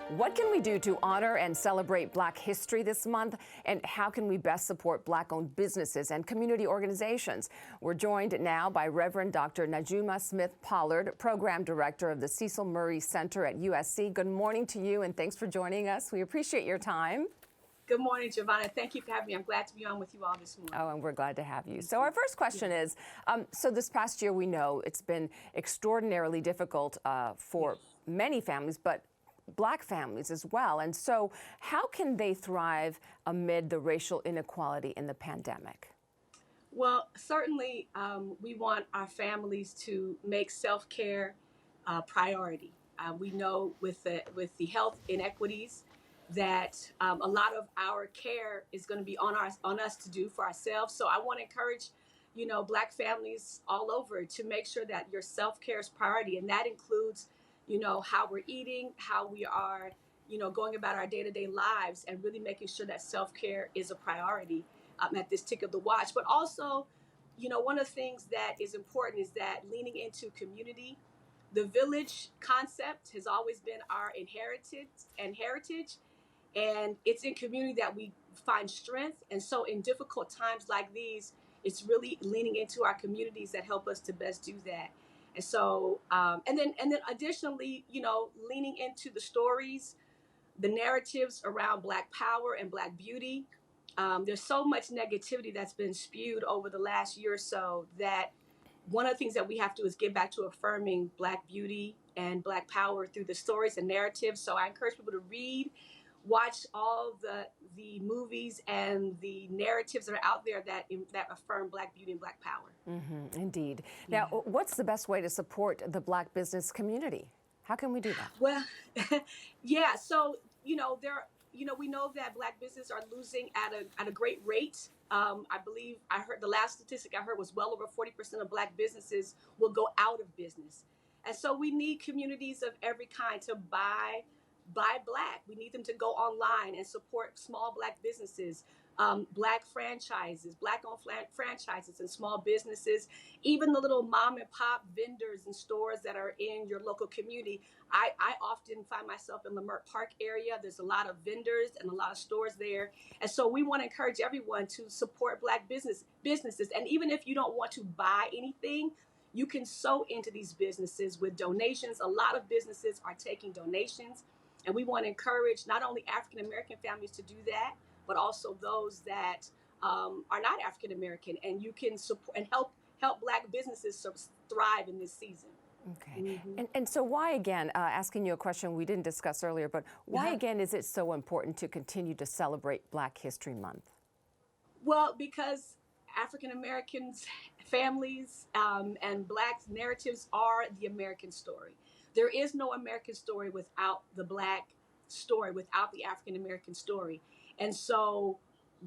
What can we do to honor and celebrate Black history this month? And how can we best support Black-owned businesses and community organizations? We're joined now by Reverend Dr. Najuma Smith-Pollard, Program Director of the Cecil Murray Center at USC. Good morning to you, and thanks for joining us. We appreciate your time. Good morning, Giovanna. Thank you for having me. I'm glad to be on with you all this morning. Oh, and we're glad to have you. So our first question is, so this past year we know it's been extraordinarily difficult for many families, but Black families as well. And so how can they thrive amid the racial inequality in the pandemic? Well, certainly we want our families to make self-care a priority. We know with the health inequities that a lot of our care is going to be on us to do for ourselves. So I want to encourage, Black families all over to make sure that your self-care is priority, and that includes how we're eating, how we are, going about our day-to-day lives, and really making sure that self-care is a priority at this tick of the watch. But also, one of the things that is important is that leaning into community. The village concept has always been our heritage, and it's in community that we find strength. And so in difficult times like these, it's really leaning into our communities that help us to best do that. And so, and then additionally, leaning into the stories, the narratives around Black power and Black beauty. There's so much negativity that's been spewed over the last year or so that one of the things that we have to do is get back to affirming Black beauty and Black power through the stories and narratives. So I encourage people to read, watch all the movies and the narratives that are out there that affirm Black beauty and Black power. Mm-hmm, indeed. Now, what's the best way to support the Black business community? How can we do that? Well, so we know that Black businesses are losing at a great rate. I believe I heard the last statistic I heard was well over 40% of Black businesses will go out of business, and so we need communities of every kind to buy Black. We need them to go online and support small Black businesses, Black franchises, Black-owned franchises and small businesses, even the little mom and pop vendors and stores that are in your local community. I often find myself in Leimert Park area. There's a lot of vendors and a lot of stores there. And so we want to encourage everyone to support Black businesses. And even if you don't want to buy anything, you can sow into these businesses with donations. A lot of businesses are taking donations. And we want to encourage not only African-American families to do that, but also those that are not African-American. And you can support and help Black businesses thrive in this season. Okay. Mm-hmm. And so why, again, asking you a question we didn't discuss earlier, but why, again, is it so important to continue to celebrate Black History Month? Well, because African-Americans, families, and Black narratives are the American story. There is no American story without the Black story, without the African-American story. And so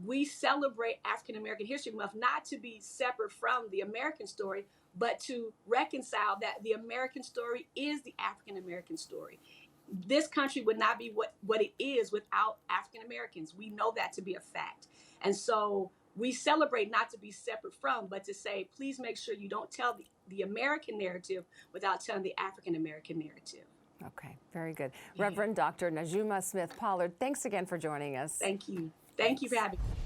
we celebrate African-American History Month not to be separate from the American story, but to reconcile that the American story is the African-American story. This country would not be what it is without African-Americans. We know that to be a fact. And so we celebrate not to be separate from, but to say, please make sure you don't tell the American narrative without telling the African-American narrative. Okay, very good. Reverend Dr. Najuma Smith-Pollard, thanks again for joining us. Thank you. Thank you for having me.